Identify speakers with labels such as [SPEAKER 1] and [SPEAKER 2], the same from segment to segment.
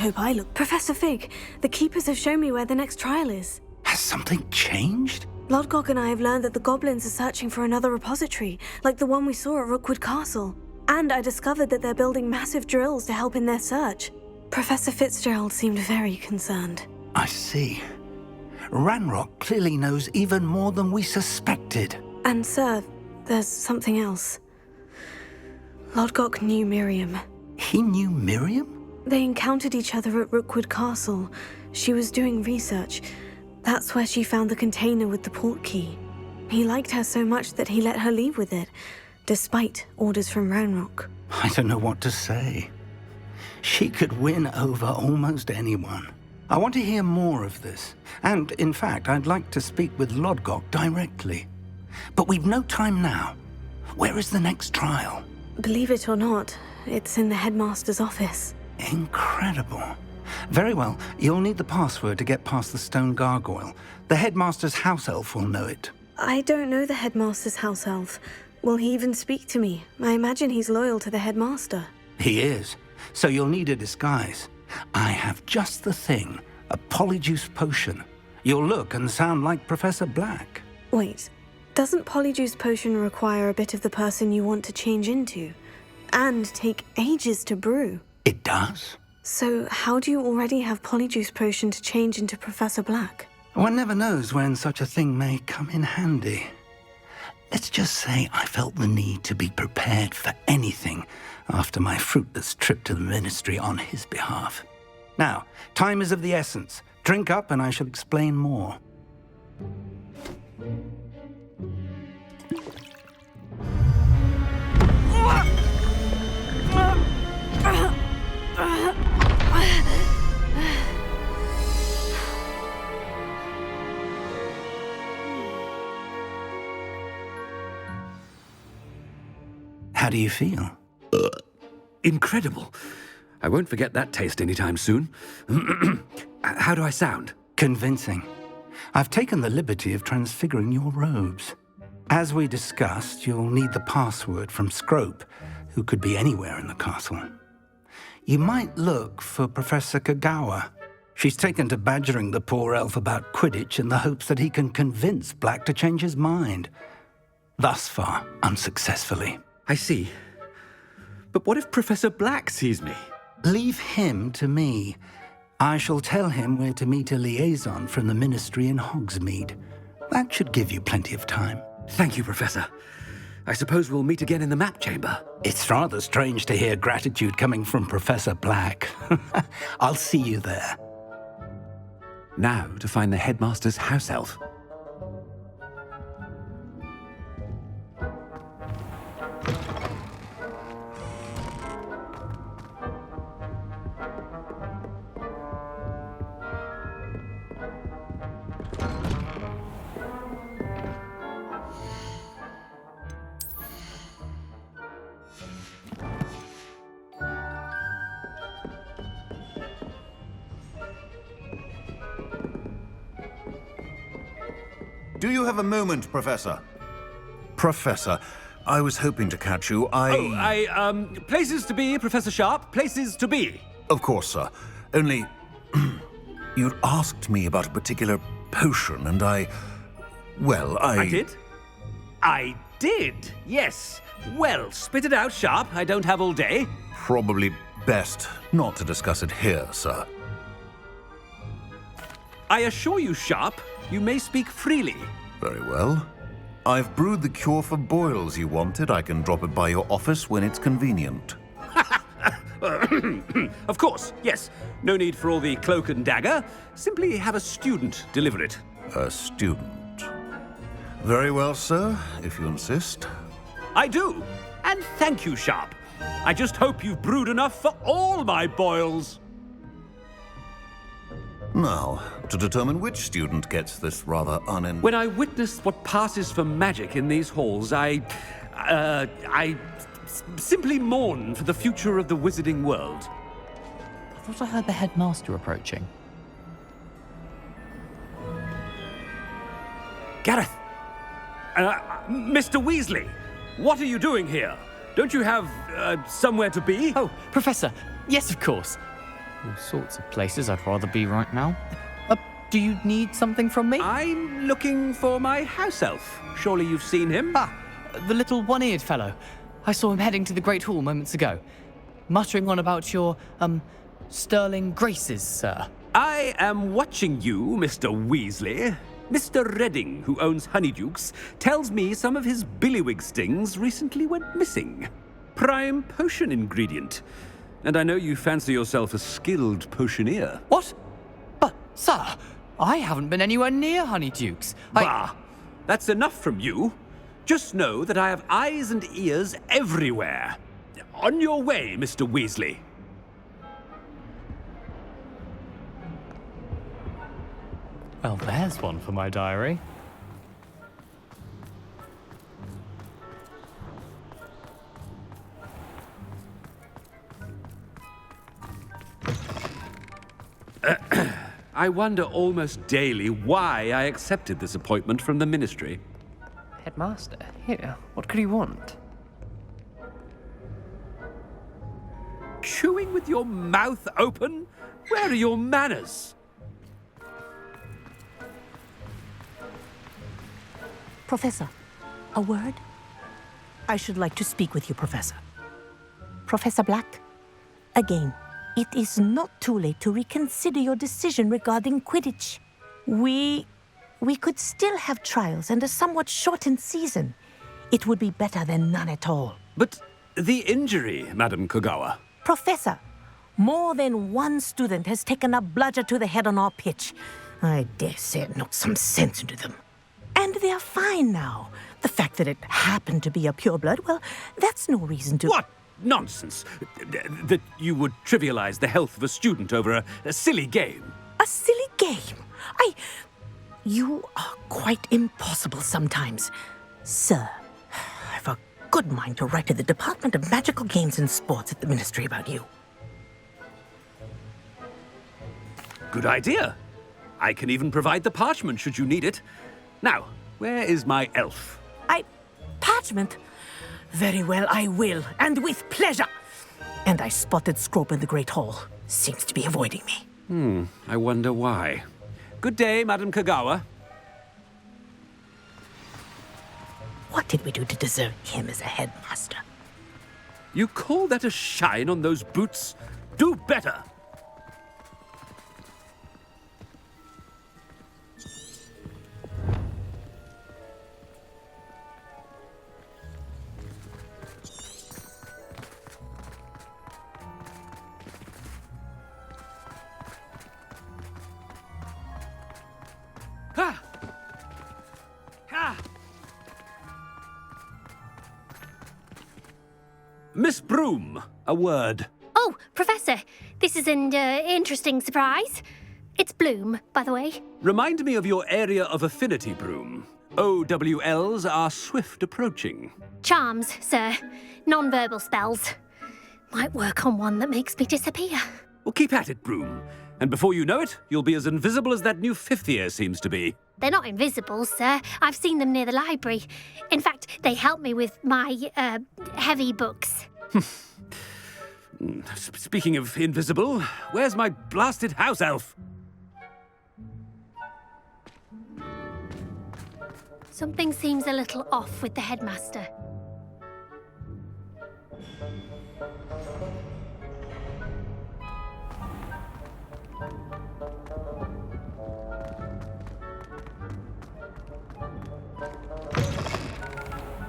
[SPEAKER 1] hope I look... Professor Fig, the Keepers have shown me where the next trial is.
[SPEAKER 2] Has something changed?
[SPEAKER 1] Lodgok and I have learned that the goblins are searching for another repository, like the one we saw at Rookwood Castle. And I discovered that they're building massive drills to help in their search. Professor Fitzgerald seemed very concerned.
[SPEAKER 2] I see. Ranrock clearly knows even more than we suspected.
[SPEAKER 1] And sir, there's something else. Lodgok knew Miriam.
[SPEAKER 2] He knew Miriam?
[SPEAKER 1] They encountered each other at Rookwood Castle. She was doing research. That's where she found the container with the port key. He liked her so much that he let her leave with it, despite orders from Ranrock.
[SPEAKER 2] I don't know what to say. She could win over almost anyone. I want to hear more of this. And, in fact, I'd like to speak with Lodgok directly. But we've no time now. Where is the next trial?
[SPEAKER 1] Believe it or not, it's in the headmaster's office.
[SPEAKER 2] Incredible. Very well, you'll need the password to get past the stone gargoyle. The headmaster's house elf will know it.
[SPEAKER 1] I don't know the headmaster's house elf. Will he even speak to me? I imagine he's loyal to the headmaster.
[SPEAKER 2] He is. So you'll need a disguise. I have just the thing. A polyjuice potion. You'll look and sound like Professor Black.
[SPEAKER 1] Wait, doesn't polyjuice potion require a bit of the person you want to change into? And take ages to brew?
[SPEAKER 2] It does.
[SPEAKER 1] So how do you already have polyjuice potion to change into Professor Black?
[SPEAKER 2] One never knows when such a thing may come in handy. Let's just say I felt the need to be prepared for anything after my fruitless trip to the ministry on his behalf. Now, time is of the essence. Drink up and I shall explain more. How do you feel?
[SPEAKER 3] Incredible. I won't forget that taste anytime soon. How do I sound?
[SPEAKER 2] Convincing. I've taken the liberty of transfiguring your robes. As we discussed, you'll need the password from Scrope, who could be anywhere in the castle. You might look for Professor Kagawa. She's taken to badgering the poor elf about Quidditch in the hopes that he can convince Black to change his mind. Thus far, unsuccessfully.
[SPEAKER 3] I see. But what if Professor Black sees me?
[SPEAKER 2] Leave him to me. I shall tell him where to meet a liaison from the ministry in Hogsmeade. That should give you plenty of time.
[SPEAKER 3] Thank you, Professor. I suppose we'll meet again in the map chamber.
[SPEAKER 2] It's rather strange to hear gratitude coming from Professor Black. I'll see you there.
[SPEAKER 3] Now to find the headmaster's house elf.
[SPEAKER 4] Do you have a moment, Professor? Professor, I was hoping to catch you.
[SPEAKER 3] Places to be, Professor Sharp. Places to be.
[SPEAKER 4] Of course, sir. Only... you'd asked me about a particular potion, and Well,
[SPEAKER 3] I did? I did, yes. Well, spit it out, Sharp. I don't have all day.
[SPEAKER 4] Probably best not to discuss it here, sir.
[SPEAKER 3] I assure you, Sharp, you may speak freely.
[SPEAKER 4] Very well. I've brewed the cure for boils you wanted. I can drop it by your office when it's convenient.
[SPEAKER 3] Of course, yes. No need for all the cloak and dagger. Simply have a student deliver it.
[SPEAKER 4] A student. Very well, sir, if you insist.
[SPEAKER 3] I do. And thank you, Sharp. I just hope you've brewed enough for all my boils.
[SPEAKER 4] Now, to determine which student gets this rather
[SPEAKER 3] When I witness what passes for magic in these halls, I simply mourn for the future of the wizarding world.
[SPEAKER 5] I thought I heard the headmaster approaching.
[SPEAKER 3] Gareth! Mr. Weasley, what are you doing here? Don't you have, somewhere to be?
[SPEAKER 5] Oh, Professor, yes, of course. All sorts of places I'd rather be right now. Do you need something from me?
[SPEAKER 3] I'm looking for my house elf. Surely you've seen him?
[SPEAKER 5] Ah, the little one-eared fellow. I saw him heading to the Great Hall moments ago, muttering on about your, sterling graces, sir.
[SPEAKER 3] I am watching you, Mr. Weasley. Mr. Redding, who owns Honeydukes, tells me some of his billywig stings recently went missing. Prime potion ingredient. And I know you fancy yourself a skilled potioneer.
[SPEAKER 5] What? But, sir, I haven't been anywhere near Honeydukes.
[SPEAKER 3] Bah! That's enough from you. Just know that I have eyes and ears everywhere. On your way, Mr. Weasley.
[SPEAKER 5] Well, there's one for my diary.
[SPEAKER 3] I wonder almost daily why I accepted this appointment from the Ministry.
[SPEAKER 6] Headmaster, here, what could he want?
[SPEAKER 3] Chewing with your mouth open? Where are your manners?
[SPEAKER 7] Professor, a word? I should like to speak with you, Professor. Professor Black, again, it is not too late to reconsider your decision regarding Quidditch. We could still have trials and a somewhat shortened season. It would be better than none at all.
[SPEAKER 3] But the injury, Madam Kogawa.
[SPEAKER 7] Professor, more than one student has taken a bludger to the head on our pitch. I dare say it knocked some sense into them. And they're fine now. The fact that it happened to be a pureblood, well, that's no reason to...
[SPEAKER 3] What nonsense! That you would trivialize the health of a student over a silly game.
[SPEAKER 7] A silly game? You are quite impossible sometimes. Sir, I've a good mind to write to the Department of Magical Games and Sports at the Ministry about you.
[SPEAKER 3] Good idea. I can even provide the parchment should you need it. Now, where is my elf?
[SPEAKER 7] Parchment? Very well, I will, and with pleasure. And I spotted Scrope in the Great Hall. Seems to be avoiding me.
[SPEAKER 3] I wonder why. Good day, Madam Kogawa.
[SPEAKER 7] What did we do to deserve him as a headmaster?
[SPEAKER 3] You call that a shine on those boots? Do better! Ha! Ha! Miss Broom, a word.
[SPEAKER 8] Oh, Professor, this is an interesting surprise. It's Bloom, by the way.
[SPEAKER 3] Remind me of your area of affinity, Broom. OWLs are swift approaching.
[SPEAKER 8] Charms, sir. Non-verbal spells. Might work on one that makes me disappear.
[SPEAKER 3] Well, keep at it, Broom. And before you know it, you'll be as invisible as that new fifth year seems to be.
[SPEAKER 8] They're not invisible, sir. I've seen them near the library. In fact, they help me with my, heavy books.
[SPEAKER 3] Speaking of invisible, where's my blasted house elf?
[SPEAKER 8] Something seems a little off with the headmaster.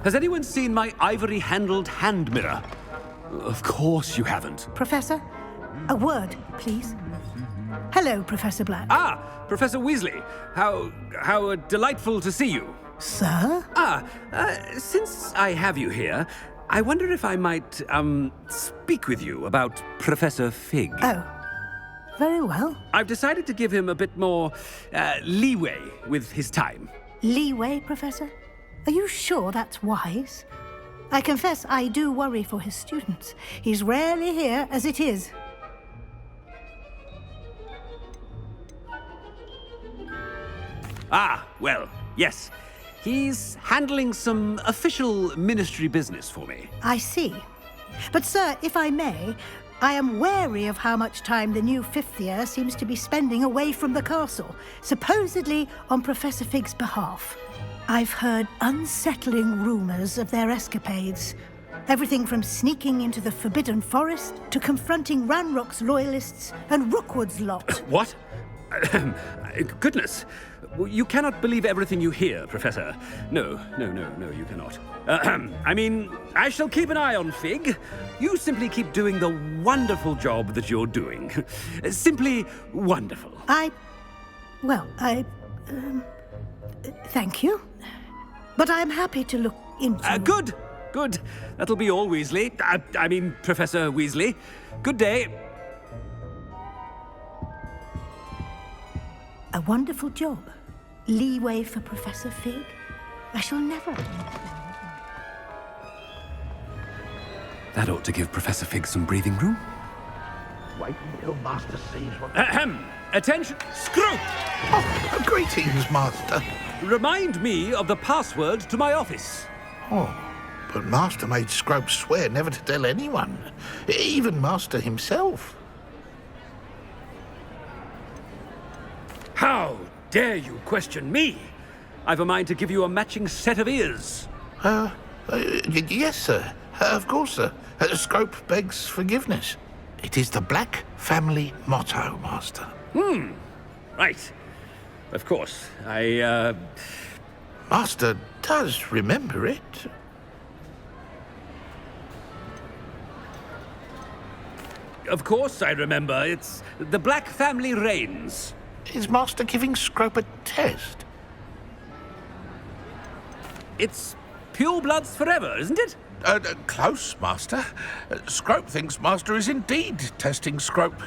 [SPEAKER 3] Has anyone seen my ivory-handled hand mirror? Of course you haven't.
[SPEAKER 9] Professor, a word, please. Hello, Professor Black.
[SPEAKER 3] Ah, Professor Weasley. How delightful to see you.
[SPEAKER 9] Sir?
[SPEAKER 3] Since I have you here, I wonder if I might, speak with you about Professor Fig.
[SPEAKER 9] Oh, very well.
[SPEAKER 3] I've decided to give him a bit more, leeway with his time.
[SPEAKER 9] Leeway, Professor? Are you sure that's wise? I confess I do worry for his students. He's rarely here as it is.
[SPEAKER 3] Ah, well, yes. He's handling some official ministry business for me.
[SPEAKER 9] I see. But, sir, if I may, I am wary of how much time the new fifth year seems to be spending away from the castle, supposedly on Professor Fig's behalf. I've heard unsettling rumors of their escapades. Everything from sneaking into the Forbidden Forest to confronting Ranrock's loyalists and Rookwood's lot.
[SPEAKER 3] What? Goodness. You cannot believe everything you hear, Professor. No, you cannot. I mean, I shall keep an eye on Fig. You simply keep doing the wonderful job that you're doing. Simply wonderful.
[SPEAKER 9] Thank you. But I'm happy to look into...
[SPEAKER 3] Good. That'll be all, Weasley. I mean, Professor Weasley. Good day.
[SPEAKER 9] A wonderful job. Leeway for Professor Fig. I shall never...
[SPEAKER 3] That ought to give Professor Fig some breathing room.
[SPEAKER 10] Wait until Master sees what...
[SPEAKER 3] Attention! Scrope!
[SPEAKER 10] Oh, greetings, Master.
[SPEAKER 3] Remind me of the password to my office.
[SPEAKER 10] Oh, but Master made Scrope swear never to tell anyone, even Master himself.
[SPEAKER 3] How dare you question me? I've a mind to give you a matching set of ears.
[SPEAKER 10] Yes, sir. Of course, sir. Scrope begs forgiveness. It is the Black family motto, Master.
[SPEAKER 3] Right. Of course.
[SPEAKER 10] Master does remember it.
[SPEAKER 3] Of course I remember. It's the Black family reigns.
[SPEAKER 10] Is Master giving Scrope a test?
[SPEAKER 3] It's pure bloods forever, isn't it?
[SPEAKER 10] Close, Master. Scrope thinks Master is indeed testing Scrope.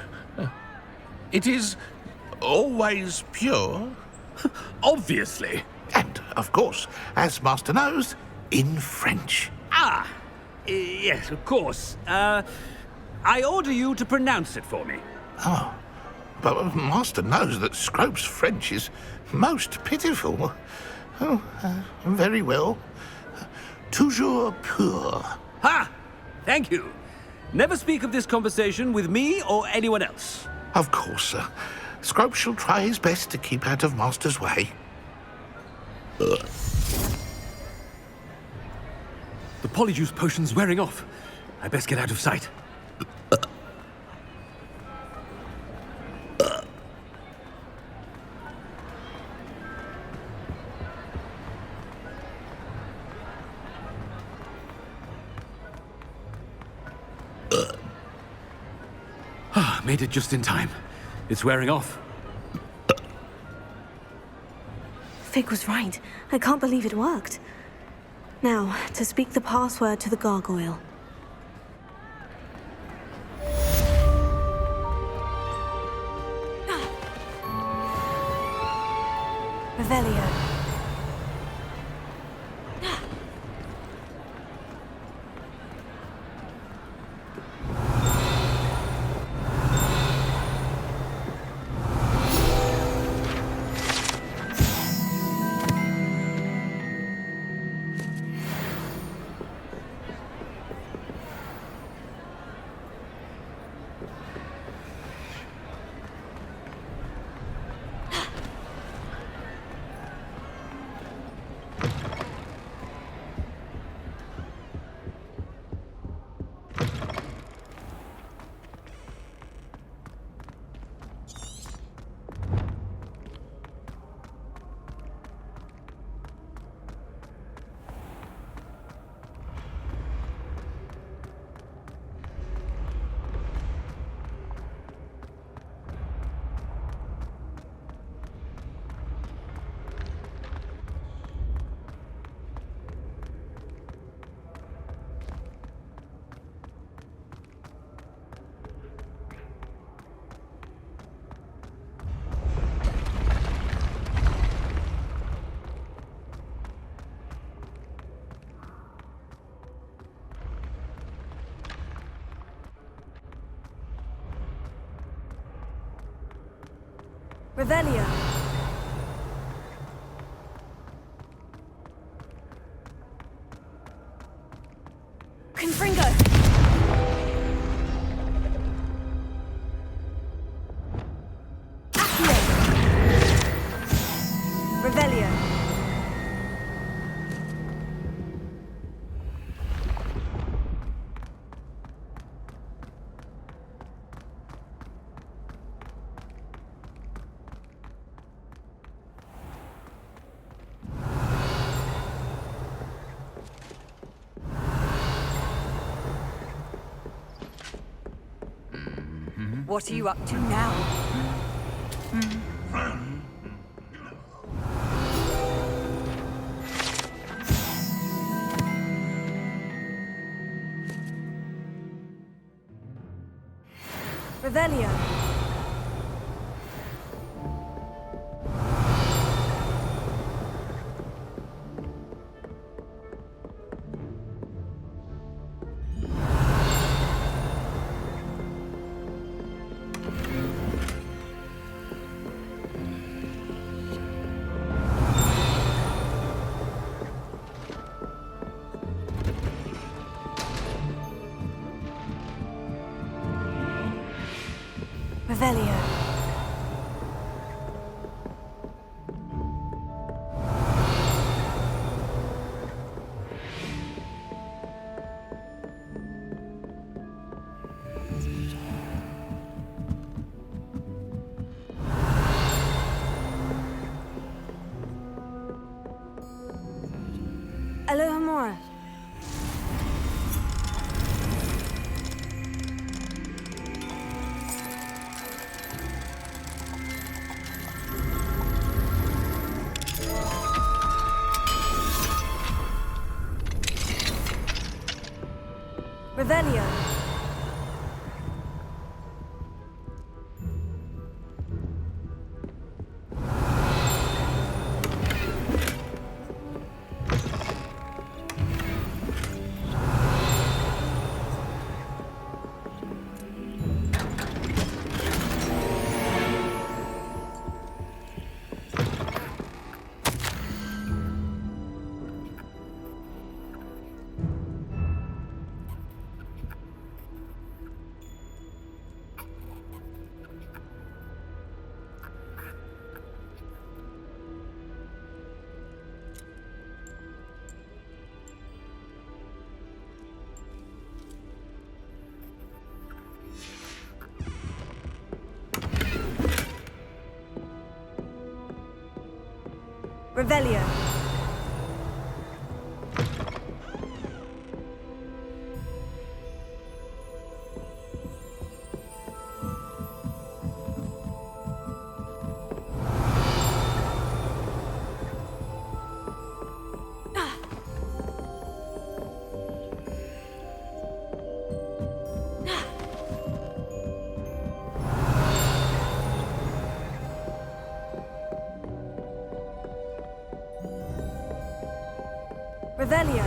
[SPEAKER 10] It is always pure.
[SPEAKER 3] Obviously.
[SPEAKER 10] And, of course, as Master knows, in French.
[SPEAKER 3] Yes, of course. I order you to pronounce it for me.
[SPEAKER 10] Oh, but Master knows that Scrope's French is most pitiful. Oh, very well. Toujours pur.
[SPEAKER 3] Ha! Thank you. Never speak of this conversation with me or anyone else.
[SPEAKER 10] Of course, sir. Scrope shall try his best to keep out of Master's way.
[SPEAKER 3] The polyjuice potion's wearing off. I best get out of sight. Made it just in time. It's wearing off.
[SPEAKER 1] Fig was right. I can't believe it worked. Now, to speak the password to the gargoyle. Revelio. Revelio. Confringo.
[SPEAKER 11] What are you up to now?
[SPEAKER 1] Revelio. Revelio. Alohomora. Revelio. Revelio. Revelio.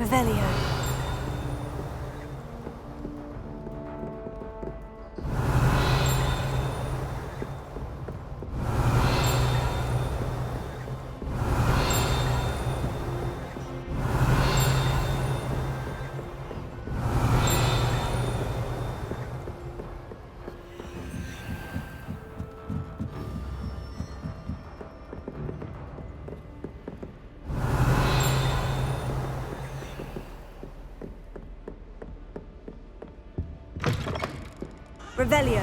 [SPEAKER 1] Revelio. Revelio.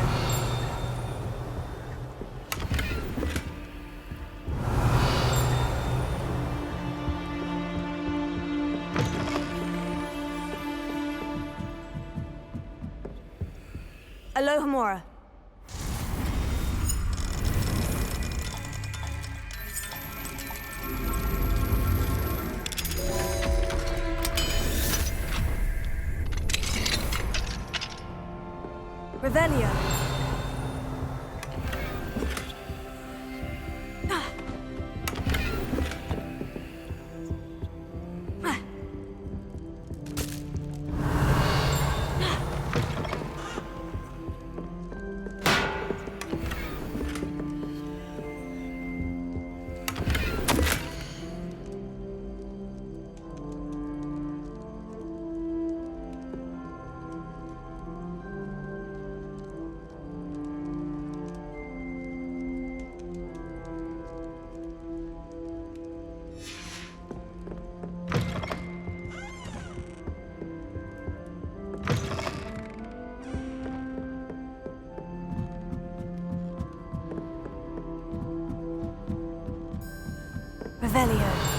[SPEAKER 1] Alohomora. Revelio. Revelio.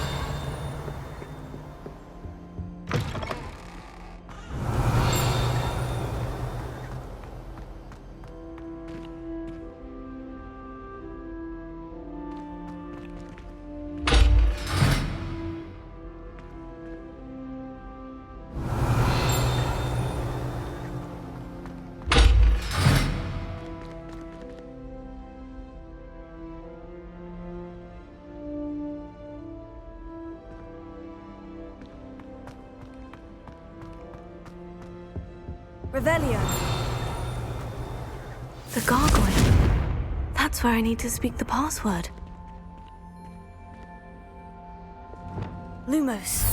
[SPEAKER 1] Revelio. The gargoyle. That's where I need to speak the password. Lumos.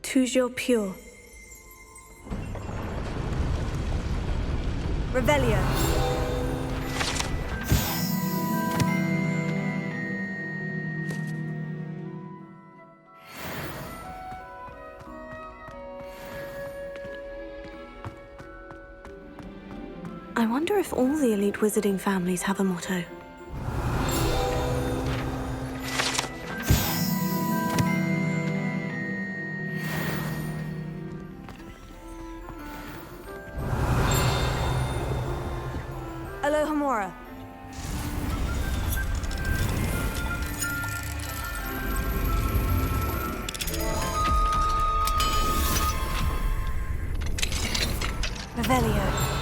[SPEAKER 1] Toujours pure. Revelio. I wonder if all the elite wizarding families have a motto. Alohomora. Revelio.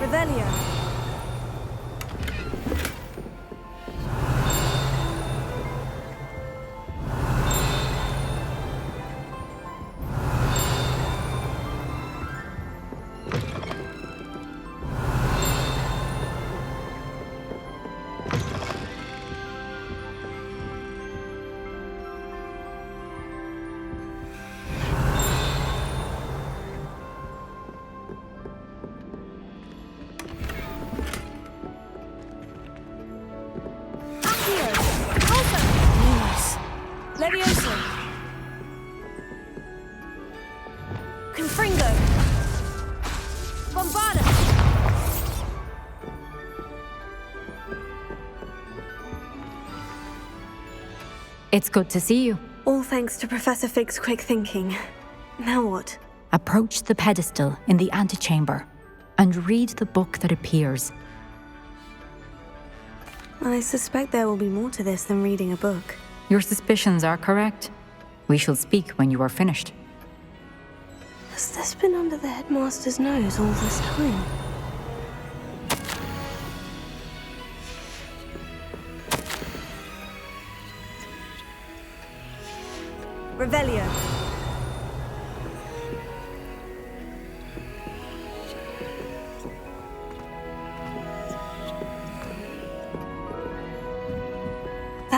[SPEAKER 1] Revelio. Levioso. Confringo. Bombarda.
[SPEAKER 11] It's good to see you.
[SPEAKER 1] All thanks to Professor Fig's quick thinking. Now what?
[SPEAKER 11] Approach the pedestal in the antechamber and read the book that appears.
[SPEAKER 1] I suspect there will be more to this than reading a book.
[SPEAKER 11] Your suspicions are correct. We shall speak when you are finished.
[SPEAKER 1] Has this been under the headmaster's nose all this time? Revelio.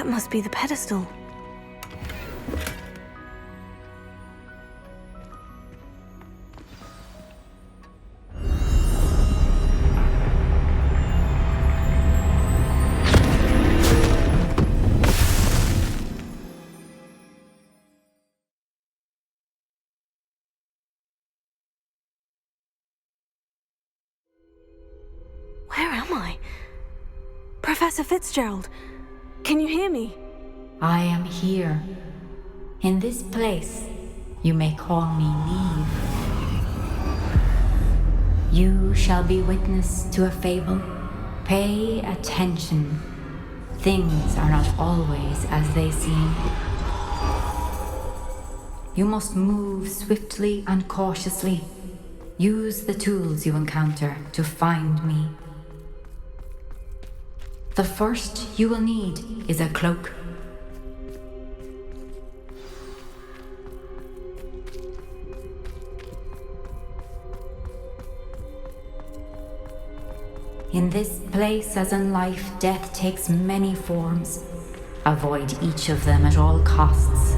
[SPEAKER 1] That must be the pedestal. Where am I? Professor Fitzgerald, can you hear me?
[SPEAKER 11] I am here. In this place, you may call me Neve. You shall be witness to a fable. Pay attention. Things are not always as they seem. You must move swiftly and cautiously. Use the tools you encounter to find me. The first you will need is a cloak. In this place, as in life, death takes many forms. Avoid each of them at all costs.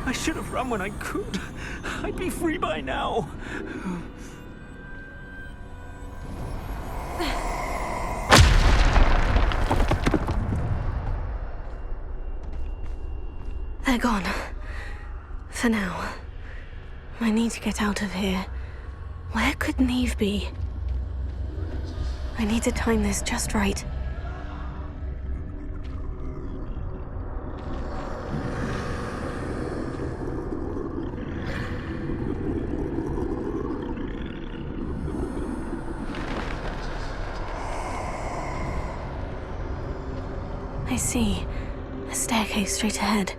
[SPEAKER 3] I should have run when I could. I'd be free by now.
[SPEAKER 1] They're gone. For now. I need to get out of here. Where could Neve be? I need to time this just right. I see. A staircase straight ahead.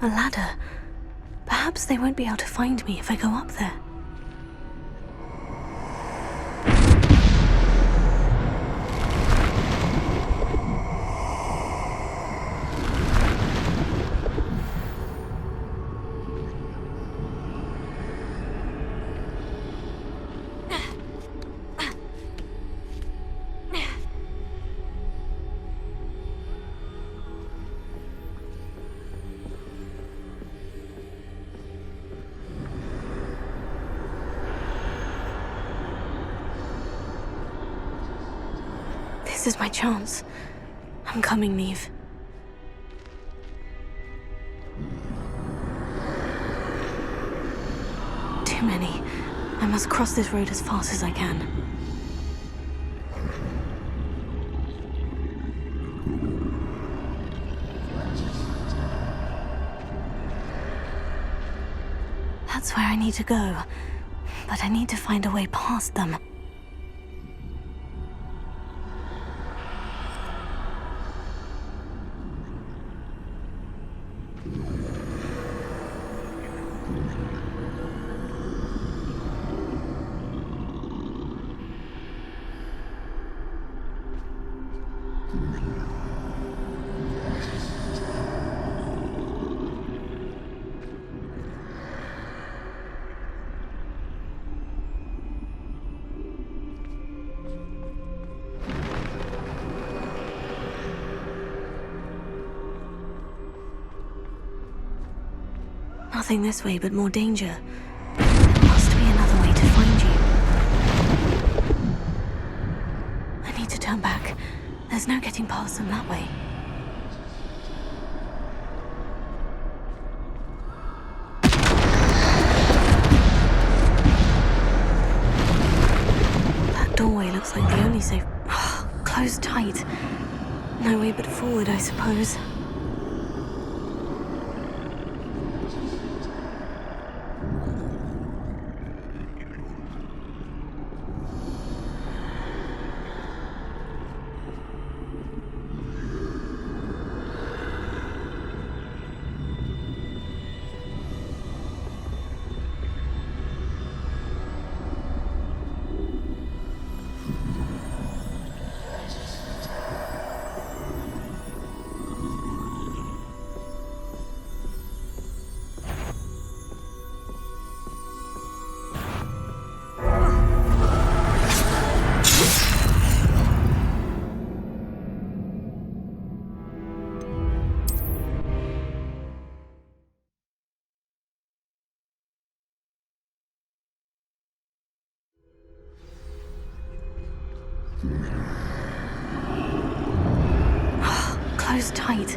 [SPEAKER 1] A ladder. Perhaps they won't be able to find me if I go up there. This is my chance. I'm coming, Neve. Too many. I must cross this road as fast as I can. That's where I need to go. But I need to find a way past them. nothing this way but more danger. There must be another way to find you. I need to turn back. There's no getting past them that way. That doorway looks like the only safe... closed tight. No way but forward, I suppose. Closed tight.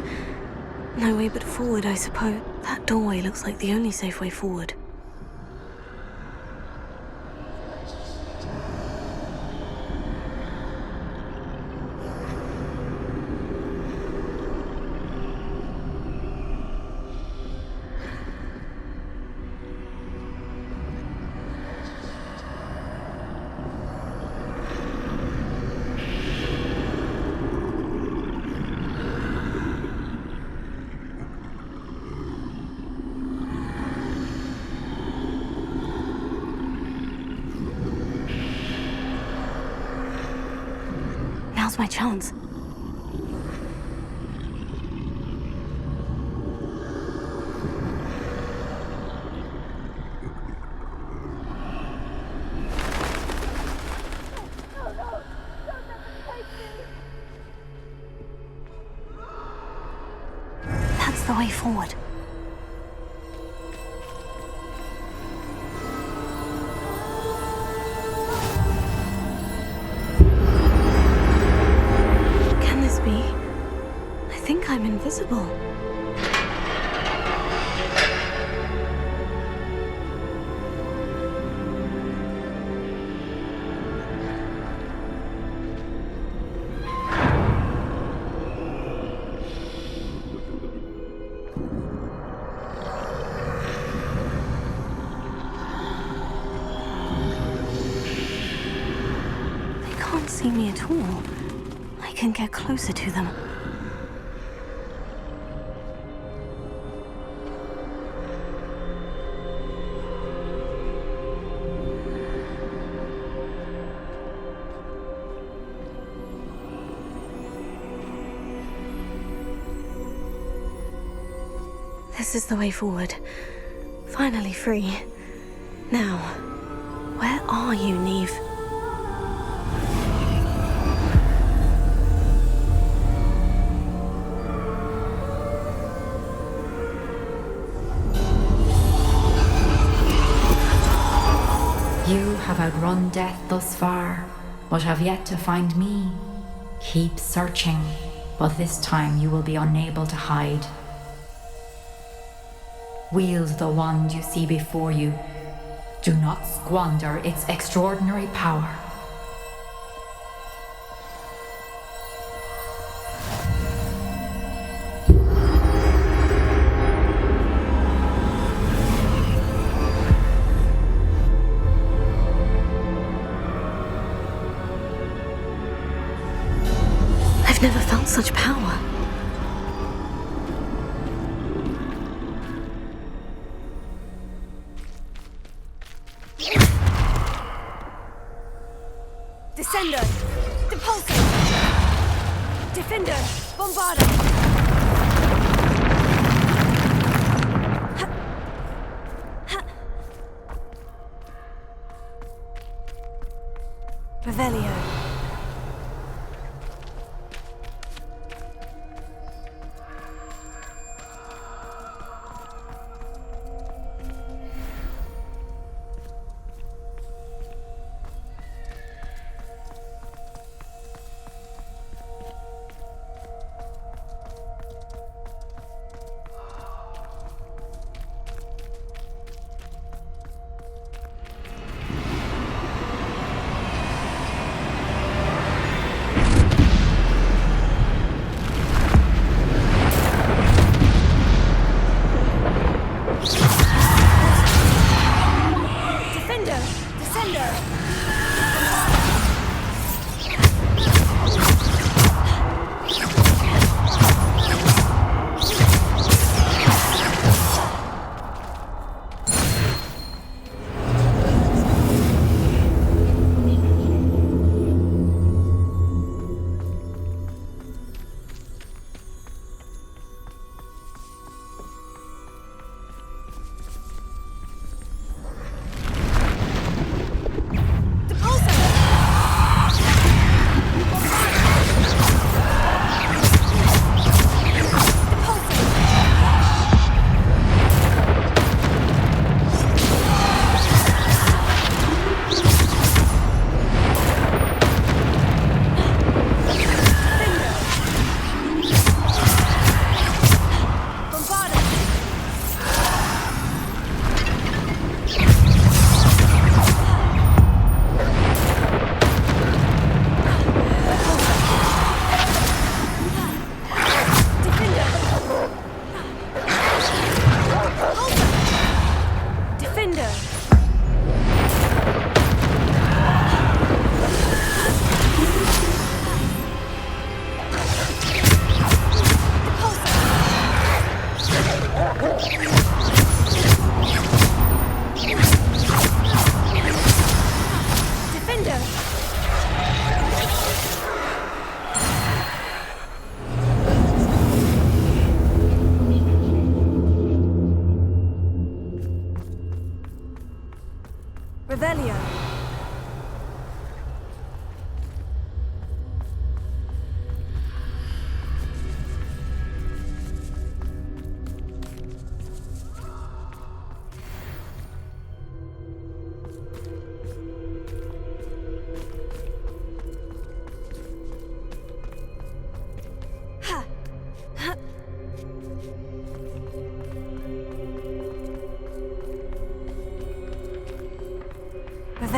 [SPEAKER 1] No way but forward, I suppose. That doorway looks like the only safe way forward. Now's my chance. That's the way forward. I think I'm invisible. They can't see me at all. I can get closer to them. This is the way forward. Finally free. Now, where are you, Neve?
[SPEAKER 11] You have outrun death thus far, but have yet to find me. Keep searching, but this time you will be unable to hide. Wield the wand you see before you. Do not squander its extraordinary power.
[SPEAKER 1] I've never felt such power.
[SPEAKER 12] Descender! Depulsor! Defender! Bombarder! Revelio.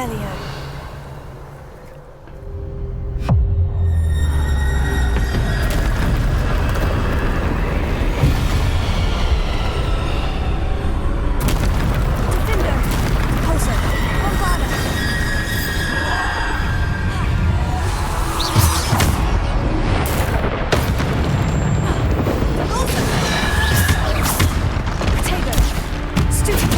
[SPEAKER 12] Revelio. Defender! Repulsor! Bombarda! Protego! Stupefy!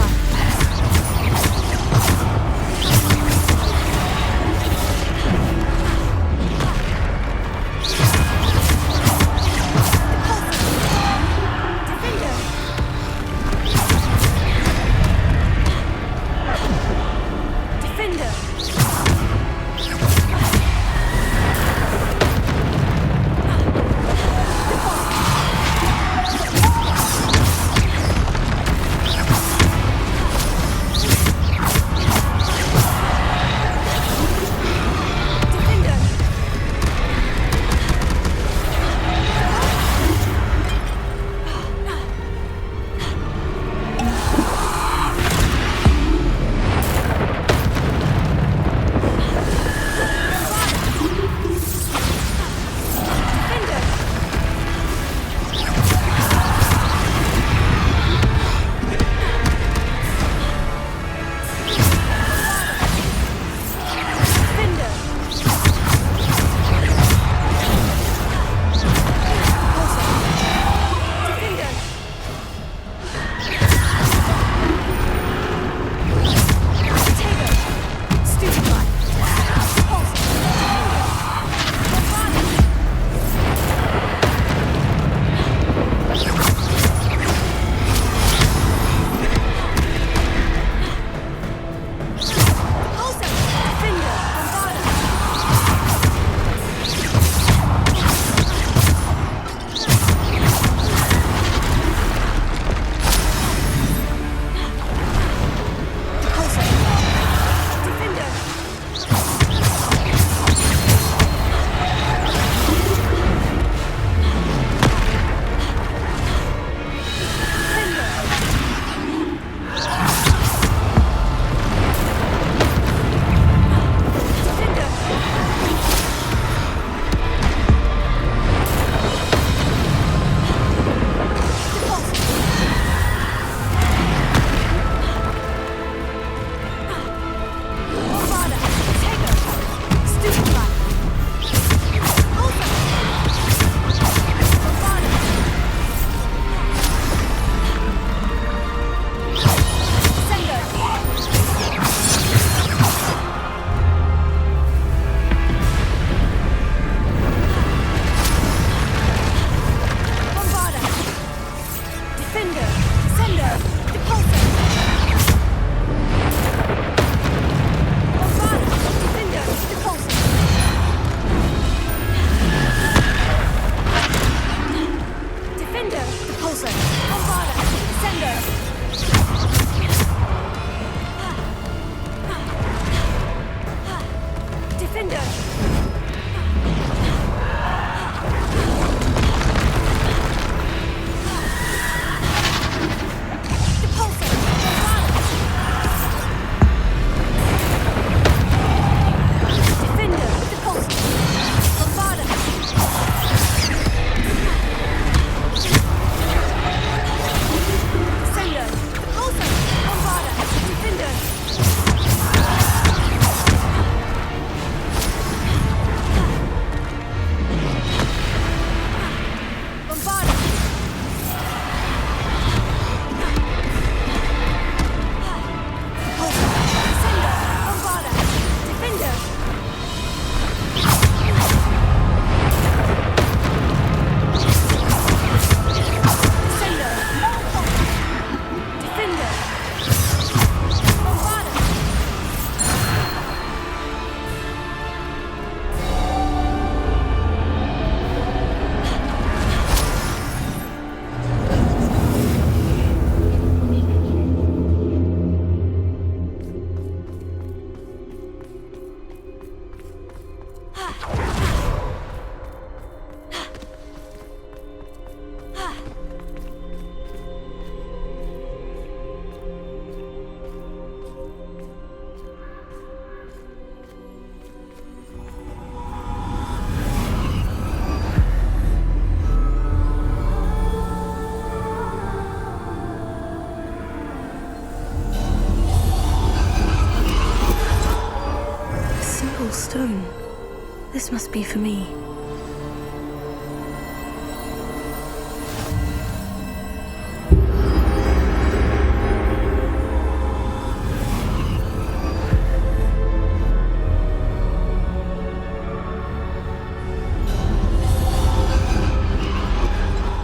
[SPEAKER 1] must be for me.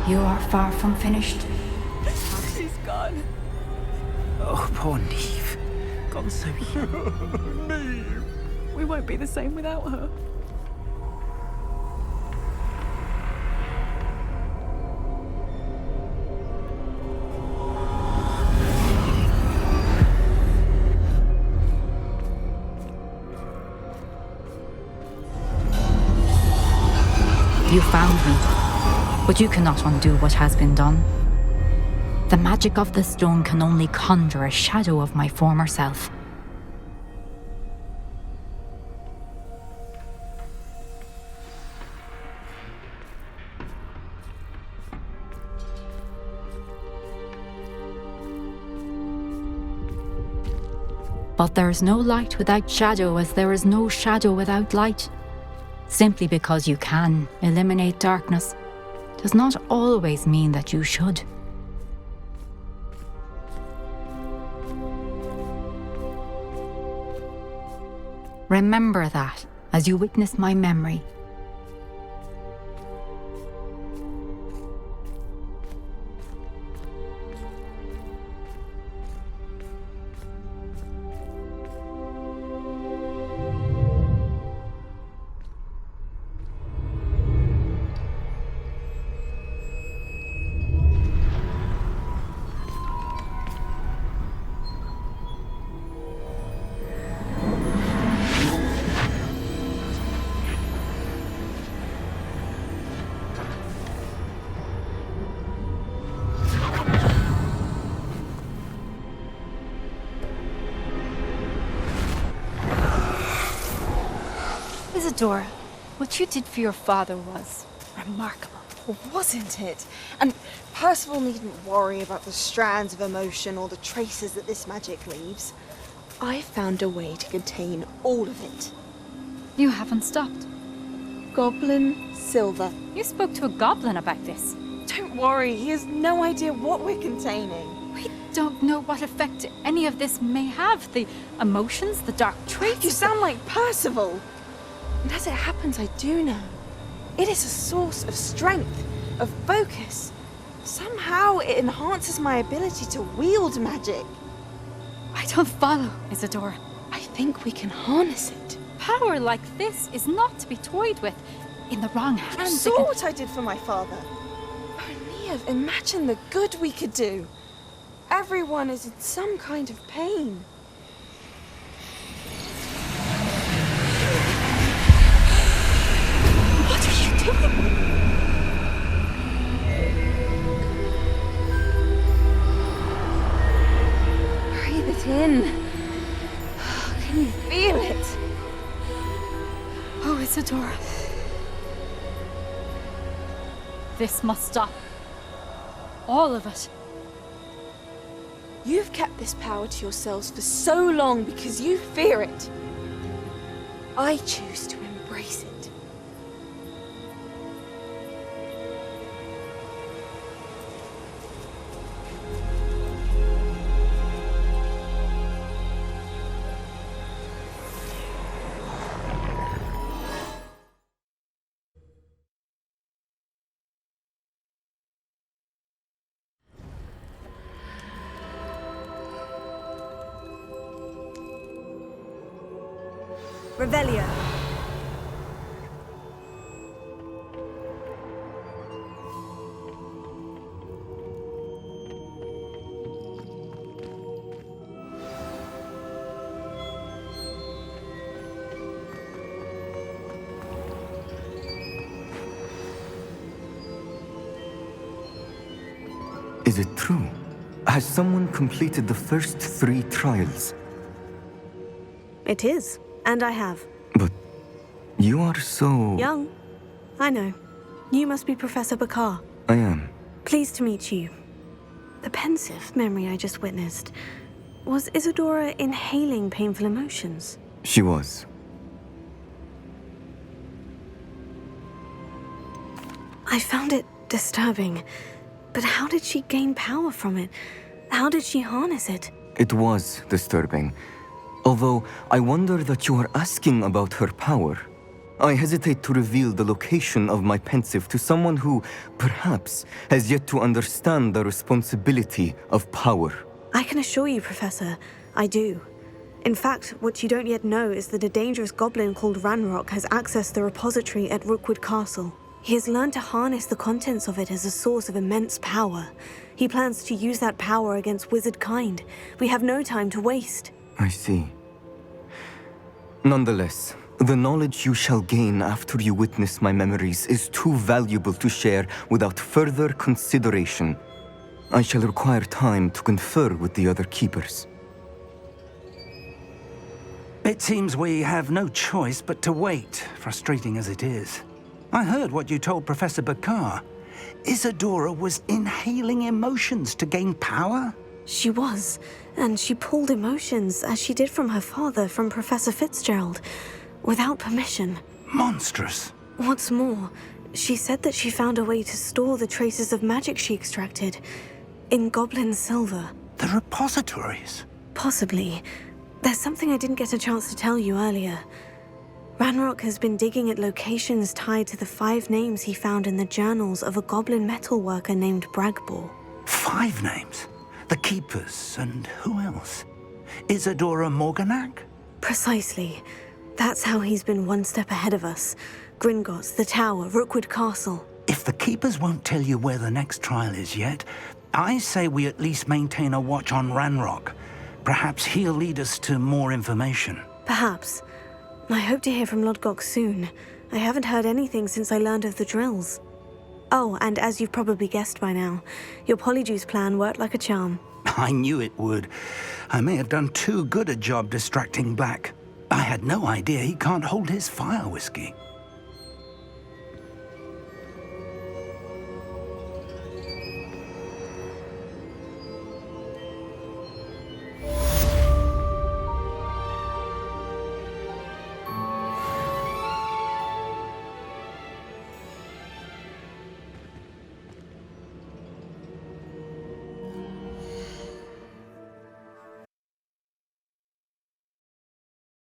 [SPEAKER 11] You are far from finished.
[SPEAKER 12] She's gone.
[SPEAKER 2] Oh, poor Neve. Gone so young.
[SPEAKER 12] Neve. We won't be the same without her.
[SPEAKER 11] You found me, but you cannot undo what has been done. The magic of the stone can only conjure a shadow of my former self. But there is no light without shadow, as there is no shadow without light. Simply because you can eliminate darkness does not always mean that you should. Remember that as you witness my memory.
[SPEAKER 13] Isadora, what you did for your father was remarkable, wasn't it? And Percival needn't worry about the strands of emotion or the traces that this magic leaves. I found a way to contain all of it.
[SPEAKER 11] You haven't stopped.
[SPEAKER 13] Goblin Silver.
[SPEAKER 11] You spoke to a goblin about this.
[SPEAKER 13] Don't worry, he has no idea what we're containing.
[SPEAKER 11] We don't know what effect any of this may have. The emotions, the dark traits.
[SPEAKER 13] You sound like Percival. And as it happens, I do know. It is a source of strength, of focus. Somehow it enhances my ability to wield magic.
[SPEAKER 11] I don't follow, Isadora.
[SPEAKER 13] I think we can harness it.
[SPEAKER 11] Power like this is not to be toyed with. In the wrong hands.
[SPEAKER 13] You saw what I did for my father. Oh, Neve, imagine the good we could do. Everyone is in some kind of pain. What are you doing? Breathe it in. Can you feel it?
[SPEAKER 11] Oh, Isadora. This must stop. All of it.
[SPEAKER 13] You've kept this power to yourselves for so long because you fear it. I choose to embrace it.
[SPEAKER 1] Revelio.
[SPEAKER 14] Is it true? Has someone completed the first 3 trials?
[SPEAKER 1] It is, and I have.
[SPEAKER 14] But you are so...
[SPEAKER 1] Young. I know. You must be Professor Bakar.
[SPEAKER 14] I am.
[SPEAKER 1] Pleased to meet you. The pensive memory I just witnessed. Was Isadora inhaling painful emotions?
[SPEAKER 14] She was.
[SPEAKER 1] I found it disturbing. But how did she gain power from it? How did she harness it?
[SPEAKER 14] It was disturbing. Although I wonder that you are asking about her power. I hesitate to reveal the location of my pensive to someone who, perhaps, has yet to understand the responsibility of power.
[SPEAKER 1] I can assure you, Professor, I do. In fact, what you don't yet know is that a dangerous goblin called Ranrock has accessed the repository at Rookwood Castle. He has learned to harness the contents of it as a source of immense power. He plans to use that power against wizard kind. We have no time to waste.
[SPEAKER 14] I see. Nonetheless, the knowledge you shall gain after you witness my memories is too valuable to share without further consideration. I shall require time to confer with the other keepers.
[SPEAKER 2] It seems we have no choice but to wait, frustrating as it is. I heard what you told Professor Bakar. Isadora was inhaling emotions to gain power?
[SPEAKER 1] She was, and she pulled emotions, as she did from her father, from Professor Fitzgerald, without permission.
[SPEAKER 2] Monstrous.
[SPEAKER 1] What's more, she said that she found a way to store the traces of magic she extracted in goblin silver.
[SPEAKER 2] The repositories?
[SPEAKER 1] Possibly. There's something I didn't get a chance to tell you earlier. Ranrock has been digging at locations tied to the 5 names he found in the journals of a goblin metalworker named Bragbor.
[SPEAKER 2] 5 names? The Keepers, and who else? Isadora Morganac?
[SPEAKER 1] Precisely. That's how he's been one step ahead of us. Gringotts, the Tower, Rookwood Castle.
[SPEAKER 2] If the Keepers won't tell you where the next trial is yet, I say we at least maintain a watch on Ranrock. Perhaps he'll lead us to more information.
[SPEAKER 1] Perhaps. I hope to hear from Lodgok soon. I haven't heard anything since I learned of the drills. Oh, and as you've probably guessed by now, your Polyjuice plan worked like a charm.
[SPEAKER 2] I knew it would. I may have done too good a job distracting Black. I had no idea he can't hold his fire whiskey.